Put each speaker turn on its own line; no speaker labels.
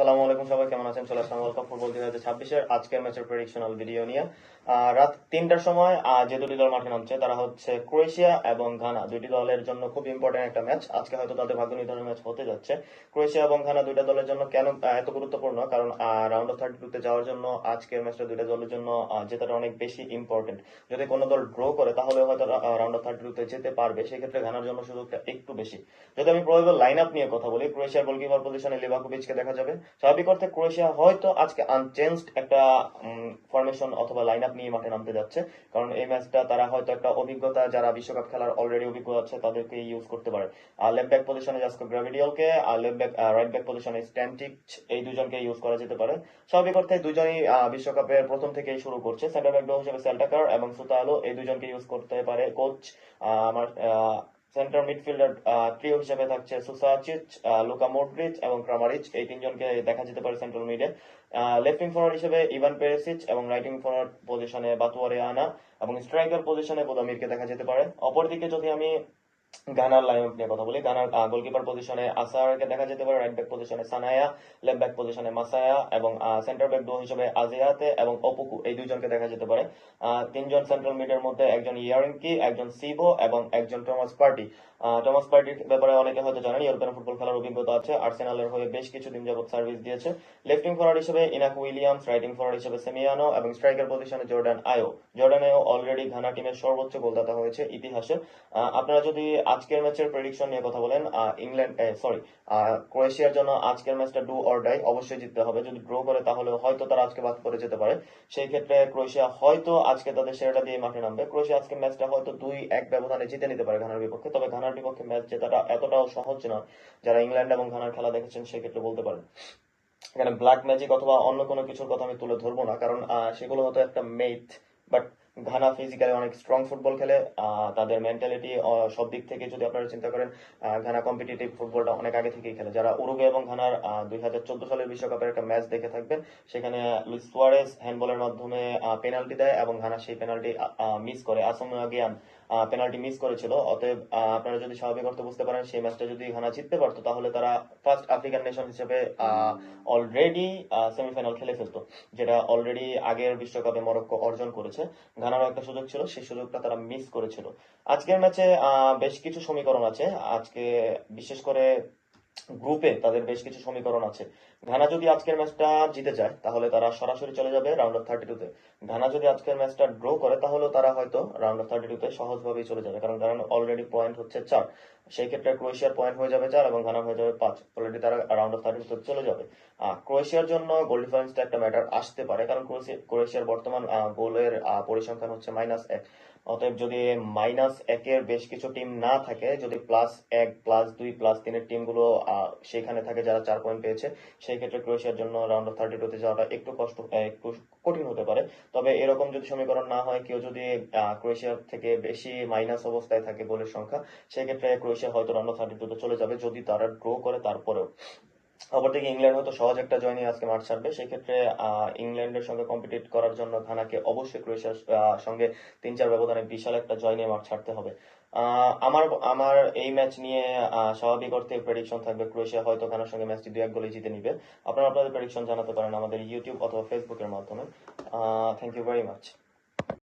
সালামু আলাইকুম, সবাই কেমন আছেন? চলে আসলাম ওয়ার্ল্ড কাপ ফুটবল 2026-এর আজকের ম্যাচের প্রেডিকশনাল ভিডিও নিয়ে। রাত 3টার সময় যে দুটি দল মাঠে নামছে তারা হচ্ছে ক্রোয়েশিয়া এবং ঘানা। দুইটি দলের জন্য খুব ইম্পর্টেন্ট একটা ম্যাচ, আজকে হয়তো তাদের ভাগ্য নির্ধারণ ম্যাচ হতে যাচ্ছে। ক্রোয়েশিয়া এবং ঘানা দুইটা দলের জন্য কেন এত গুরুত্বপূর্ণ, কারণ রাউন্ড অফ 32-তে যাওয়ার জন্য আজকের ম্যাচটা দুইটা দলের জন্য জেতাটা অনেক বেশি ইম্পর্টেন্ট। যদি কোনো দল ড্র করে তাহলে হয়তো রাউন্ড অফ 32-তে যেতে পারবে, সেক্ষেত্রে ঘানার জন্য সুযোগটা একটু বেশি। যদি আমি প্রবাবল লাইন আপ নিয়ে কথা বলি, ক্রোয়েশিয়ার গোলকিপার পজিশনে লিভাকোভিচকে দেখা যাবে। স্বাভাবিক অর্থে ক্রোয়েশিয়া হয়তো আজকে আনচেঞ্জড একটা ফরমেশন অথবা লাইন আপ নিয়ে মাঠে নামতে যাচ্ছে, কারণ এই ম্যাচটা তারা হয়তো একটা অভিজ্ঞতা, যারা বিশ্বকাপ খেলার অলরেডি অভিজ্ঞ আছে তাদেরকে ইউজ করতে পারে। লেফট ব্যাক পজিশনে জাস্কো গ্রাভিডিয়ালকে, আর লেফট ব্যাক রাইট ব্যাক পজিশনে স্ট্যান্টিক, এই দুজনকে ইউজ করা যেতে পারে। স্বাভাবিক অর্থে দুজনই বিশ্বকাপের প্রথম থেকেই শুরু করছে। সেন্টার ব্যাক হিসেবে সেল্টাকার এবং সুতালো, এই দুজনকে ইউজ করতে পারে কোচ। আমার সেন্টার মিডফিল্ডার ট্রিও হিসেবে থাকছে সুসাচিচ, লুকা মডরিচ এবং ক্রামারিচ, এই তিনজনকে দেখা যেতে পারে সেন্ট্রাল মিডে। লেফট উইং ফরওয়ার্ড হিসেবে ইভান পেরিসিচ এবং রাইট উইং ফরওয়ার্ড পজিশনে বাতুয়ারে আনা এবং স্ট্রাইকার পজিশনে বোদামিরকে দেখা যেতে পারে। অপরদিকে যদি আমি গানার লাইন আপ নিয়ে কথা বলি, গানার গোলকিপার পজিশনে আসারকে দেখা যেতে পারে, রাইট ব্যাক পজিশনে সানায়া, লেফট ব্যাক পজিশনে মাসায়া এবং সেন্টার ব্যাক ডো হিসেবে আজিয়াতে এবং অপুকু, এই দুইজনকে দেখা যেতে পারে। তিনজন সেন্ট্রাল মিডের মধ্যে একজন ইয়ারিঙ্কি, একজন সিভো এবং একজন টমাস পার্টি। টমাস পার্টির ব্যাপারে অনেকে হয়তো জানেন, ইউরোপিয়ান ফুটবল খেলার অভিজ্ঞতা আছে, আর্সেনালের হয়ে বেশ কিছুদিন যাবত সার্ভিস দিয়েছে। লেফট উইং ফরওয়ার্ড হিসেবে Inak Williams, right wing forward হিসেবে সেমিয়ানো এবং স্ট্রাইকার পজিশনে জর্ডান আয়ো অলরেডি ঘানা টিমের সর্বোচ্চ গোলদাতা হয়েছে ইতিহাসে। আপনারা যদি আজকের ম্যাচের প্রেডিকশন নিয়ে কথা বলেন, ক্রোয়েশিয়ার জন্য আজকের ম্যাচটা ডু অর ডাই, অবশ্যই জিততে হবে। যদি ড্র করে তাহলে হয়তো তারা আজকে বাদ করে যেতে পারে। সেই ক্ষেত্রে ক্রোয়েশিয়া হয়তো আজকে তাদের সেরাটা দিয়ে মাঠে নামবে। ক্রোয়েশিয়া আজকে ম্যাচটা হয়তো 2-1 ব্যবধানে জিতে নিতে পারে ঘানার বিপক্ষে, তবে ঘানার বিপক্ষে ম্যাচ জেতাটা এতটাও সহজ নয়। যারা ইংল্যান্ড এবং ঘানার খেলা দেখেছেন সেক্ষেত্রে বলতে পারেন। এখানে ব্ল্যাক ম্যাজিক অথবা অন্য কোনো কিছুর কথা আমি তুলে ধরবো না, কারণ সেগুলো হয়তো একটা মেথ। বাট ঘানা ফিজিক্যালি অনেক স্ট্রং ফুটবল খেলে, তাদের মেন্টালিটি সব দিক থেকে যদি আপনারা চিন্তা করেন, ঘানা কম্পিটিটিভ ফুটবলটা অনেক আগে থেকেই খেলে। যারা উরুগুয়ে এবং ঘানার 2014 সালের বিশ্বকাপের একটা ম্যাচ দেখে থাকবেন, সেখানে লুইস সুয়ারেজ হ্যান্ডবলের মাধ্যমে পেনাল্টি দেয় এবং ঘানা সেই পেনাল্টি মিস করে। আসামা গিয়ান পেনাল্টি মিস করেছিল। অতএব আপনারা যদি স্বাভাবিক অর্থে বুঝতে পারেন, সেই ম্যাচটা যদি ঘানা জিততে পারতো তাহলে তারা ফার্স্ট আফ্রিকান নেশন হিসেবে অলরেডি সেমিফাইনাল খেলে ফেলতো, যেটা অলরেডি আগের বিশ্বকাপে মরক্কো অর্জন করেছে। ঘানারও একটা সুযোগ ছিল, সেই সুযোগটা তারা মিস করেছিল। আজকের ম্যাচে বেশ কিছু সমীকরণ আছে। আজকে বিশেষ করে গ্রুপে তাদের বেশ কিছু সমীকরণ আছে। ঘানা যদি আজকের ম্যাচটা জিতে যায় তাহলে তারা সরাসরি চলে যাবে রাউন্ড অফ 32-তে। ঘানা যদি আজকের ম্যাচটা ড্র করে তাহলে তারা হয়তো রাউন্ড অফ 32-তে সহজভাবেই চলে যাবে, কারণ ঘানা অলরেডি পয়েন্ট হচ্ছে 4। সেই ক্ষেত্রে ক্রোয়েশিয়ার পয়েন্ট হয়ে যাবে 4 এবং ঘানা হয়ে যাবে 5। অলরেডি তারা রাউন্ড অফ 32-তে চলে যাবে। ক্রোয়েশিয়ার জন্য গোল ডিফারেন্সটা একটা ম্যাটার আসতে পারে, কারণ ক্রোয়েশিয়ার বর্তমান গোলের পরিসংখ্যান হচ্ছে -1। অতএব যদি -1-এর বেশ কিছু টিম না থাকে, যদি +1, +2, +3-এর টিমগুলো সেখানে থাকে যারা 4 পয়েন্ট পেয়েছে, সেই ক্ষেত্রে ক্রোয়েশিয়ার জন্য রাউন্ড অফ 32-তে যাওয়াটা একটু কঠিন হতে পারে। তবে এরকম যদি সমীকরণ না হয়, কেউ যদি ক্রোয়েশিয়ার থেকে বেশি মাইনাস অবস্থায় থাকে গোলের সংখ্যা, সেই ক্ষেত্রে ক্রোয়েশিয়া হয়তো রাউন্ড অফ 32-তে চলে যাবে যদি তারা ড্র করে তারপরেও। অপরদিকে ইংল্যান্ড হয়তো সহজ একটা জয় নিয়ে আজকে মাঠ ছাড়বে। সেই ক্ষেত্রে ইংল্যান্ডের সঙ্গে কম্পিটিট করার জন্য ঘানাকে অবশ্যই ক্রোয়েশিয়ার সঙ্গে 3-4 ব্যবধানে বিশাল একটা জয় নিয়ে মাঠ ছাড়তে হবে। আমার আমার এই ম্যাচ নিয়ে স্বাভাবিক অর্থে প্রেডিকশন থাকবে ক্রোয়েশিয়া হয়তো ঘানার সঙ্গে ম্যাচটি 2-1 গোলে জিতে নিবে। আপনারা আপনাদের প্রেডিকশন জানাতে পারেন আমাদের ইউটিউব অথবা ফেসবুকের মাধ্যমে। Thank you very much.